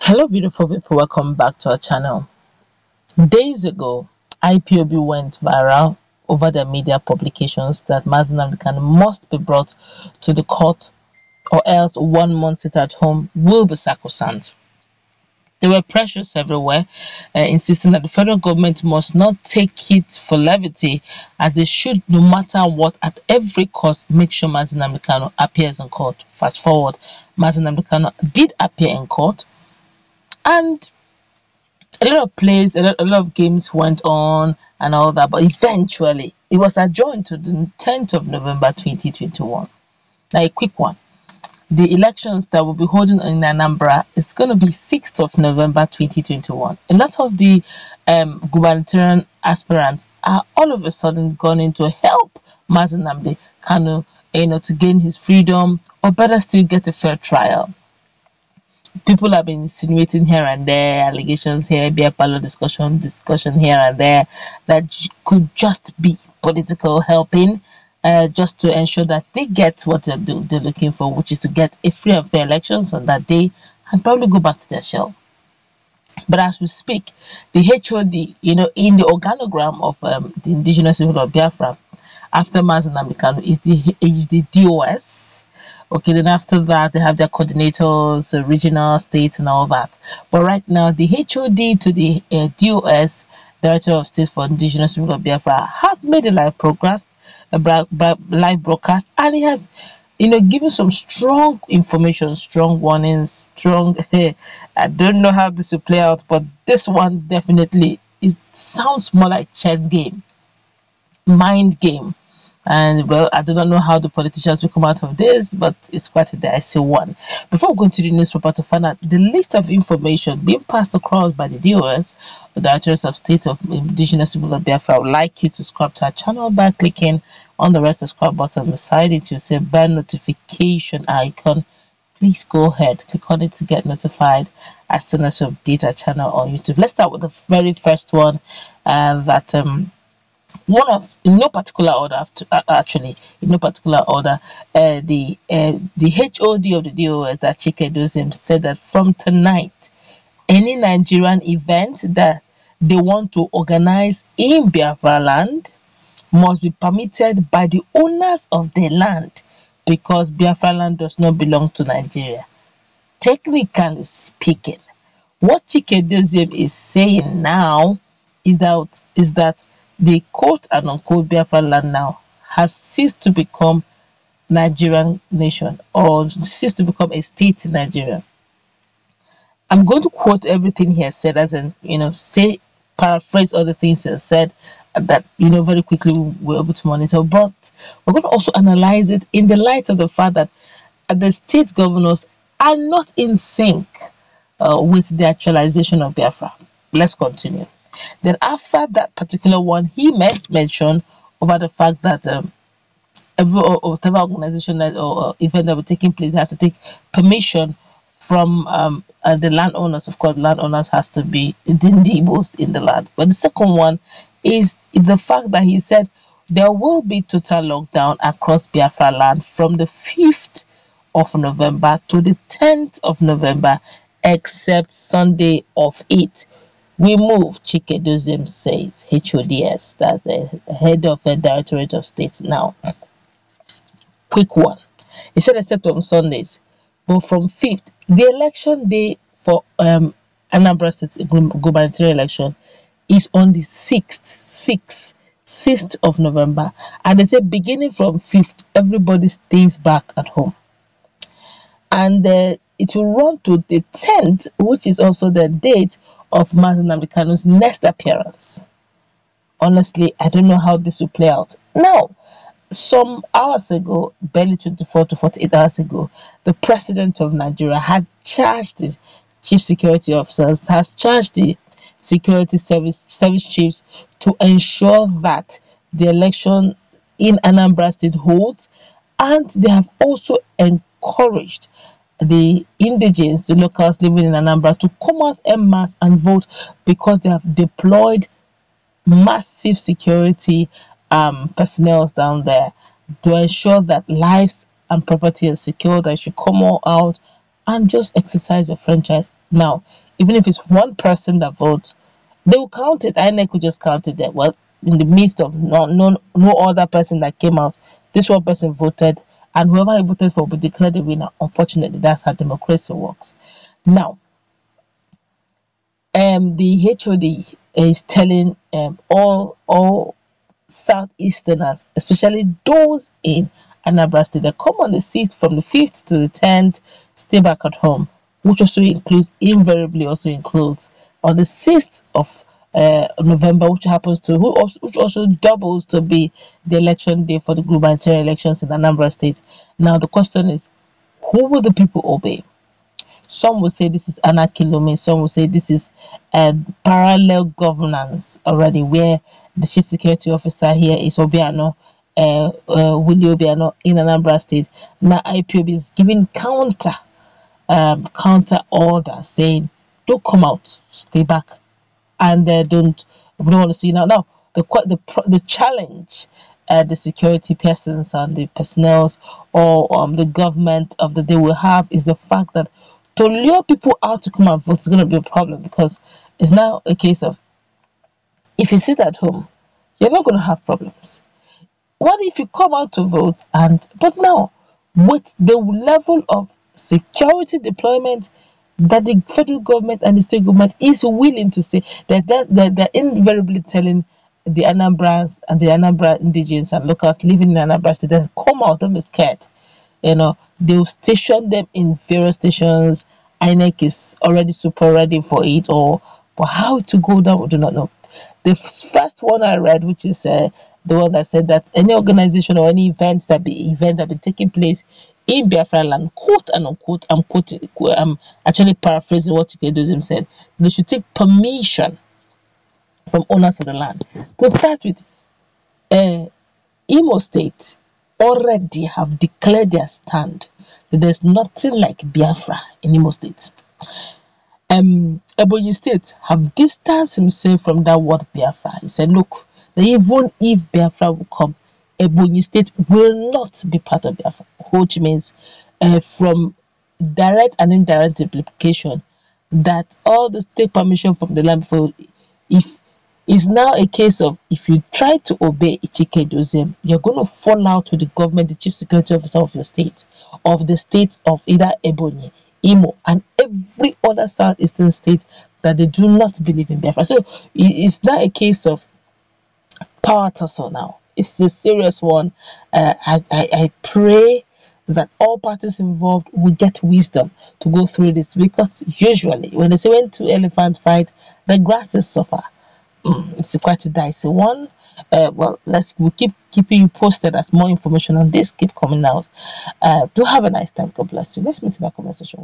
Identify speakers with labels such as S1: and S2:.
S1: Hello beautiful people, welcome back to our channel. Days ago, Ipob went viral over the media publications that Nnamdi Kanu must be brought to the court or else 1 month sit at home will be sacrosanct. There were pressures everywhere, insisting that the federal government must not take it for levity, as they should, no matter what, at every cost, make sure Nnamdi Kanu appears in court. Fast forward, Nnamdi Kanu did appear in court, and a lot of plays, a lot of games went on and all that, but eventually it was adjourned to the 10th of November 2021. Now, a quick one. The elections that will be holding in Anambra is going to be 6th of November 2021. A lot of the gubernatorial aspirants are all of a sudden gone in to help Nnamdi Kanu, to gain his freedom, or better still, get a fair trial. People have been insinuating here and there, allegations here, beer parlor discussion here and there, that could just be political helping, just to ensure that they get what they're looking for, which is to get a free and fair elections on that day and probably go back to their shell. But as we speak, the HOD, in the organogram of the indigenous people of Biafra, after Nnamdi Kanu is the DOS. Okay, then after that, they have their coordinators, regional, state, and all that. But right now, the HOD to the DOS, Director of State for Indigenous People of Biafra, have made a live broadcast, and he has, given some strong information, strong warnings, strong. I don't know how this will play out, but this one definitely, it sounds more like chess game, mind game. And well, I do not know how the politicians will come out of this, but it's quite a dicey one. Before we go into the newspaper to find out the list of information being passed across by the DOS, the Directors of State of Indigenous People of Biafra, I would like you to subscribe to our channel by clicking on the red subscribe button beside it. You'll see a bell notification icon. Please go ahead, click on it to get notified as soon as we update our channel on YouTube. Let's start with the very first one, one of, in no particular order, in no particular order, the HOD of the DOS, that Chika Edoziem, said that from tonight, any Nigerian event that they want to organize in Biafra land must be permitted by the owners of the land, because Biafra land does not belong to Nigeria. Technically speaking, what Chika Edoziem is saying now is that the quote and unquote Biafra land now has ceased to become Nigerian nation, or ceased to become a state in Nigeria. I'm going to quote everything he has said, as in, paraphrase all the things he has said, that, very quickly we're able to monitor. But we're going to also analyze it in the light of the fact that the state governors are not in sync with the actualization of Biafra. Let's continue. Then after that particular one, he mentioned over the fact that whatever organization or event that will taking place, they have to take permission from the landowners. Of course, landowners has to be the Igbos in the land. But the second one is the fact that he said there will be total lockdown across Biafra land from the 5th of November to the 10th of November, except Sunday of it. We move, Chika Edoziem says, HODS, that's the head of the Directorate of State. Now, quick one. He said except on Sundays, but from 5th, the election day for Anambra State gubernatorial election is on the 6th of November. And they say beginning from 5th, everybody stays back at home. And it will run to the 10th, which is also the date of Nnamdi Kanu's next appearance. Honestly, I don't know how this will play out. Now, some hours ago, barely 24 to 48 hours ago, the president of Nigeria had charged the chief security officers, has charged the security service chiefs to ensure that the election in Anambra State holds, and they have also encouraged the indigenes, the locals living in Anambra, to come out en masse and vote, because they have deployed massive security personnel down there to ensure that lives and property are secure. That should come all out and just exercise your franchise. Now, even if it's one person that votes, they will count it. INEC will just count it there. Well, in the midst of no other person that came out, this one person voted, and whoever he voted for will be declared the winner. Unfortunately, that's how democracy works. Now, the HOD is telling all Southeasterners, especially those in Anambra State, that come on the 6th, from the 5th to the 10th, stay back at home, which also includes, invariably also includes, on the 6th of November, which also doubles to be the election day for the gubernatorial elections in Anambra State. Now, the question is, who will the people obey? Some will say this is anarchy looming. Some will say this is a parallel governance already, where the chief security officer here is Obiano, Willie Obiano in Anambra State. Now IPOB is giving counter order, saying, "Don't come out, stay back, and we don't want to see you now." Now the challenge the security persons and the personnel or the government of the day will have is the fact that to lure people out to come and vote is going to be a problem, because it's now a case of, if you sit at home, you're not going to have problems. What if you come out to vote but now, with the level of security deployment that the federal government and the state government is willing to say, that they're invariably telling the Anambrans and the Anambra indigenes and locals living in Anambra State, that come out, don't be scared. They'll station them in various stations. INEC is already super ready for it, but how to go down, we do not know. The first one I read, which is the one that said that any organization or any event that been taking place in Biafra land, quote and unquote, I'm actually paraphrasing what Edoziem said, they should take permission from owners of the land. To start with, Imo State already have declared their stand that there's nothing like Biafra in Imo State. Ebonyi State have distanced himself from that word Biafra. He said, look, that even if Biafra will come, Ebonyi State will not be part of Biafra, which means from direct and indirect implication that all the state permission from the land before, if it's now a case of, if you try to obey Chika Edoziem, you're going to fall out with the government, the chief security officer of your state, of the state of either Ebonyi, Imo, and every other southeastern state that they do not believe in Biafra. So it's not a case of power tussle now. It's a serious one. I pray that all parties involved will get wisdom to go through this, because usually when they say when two elephants fight, the grasses suffer. It's quite a dicey one. We'll keep keeping you posted as more information on this keep coming out. Do have a nice time. God bless you. Let's meet in that conversation.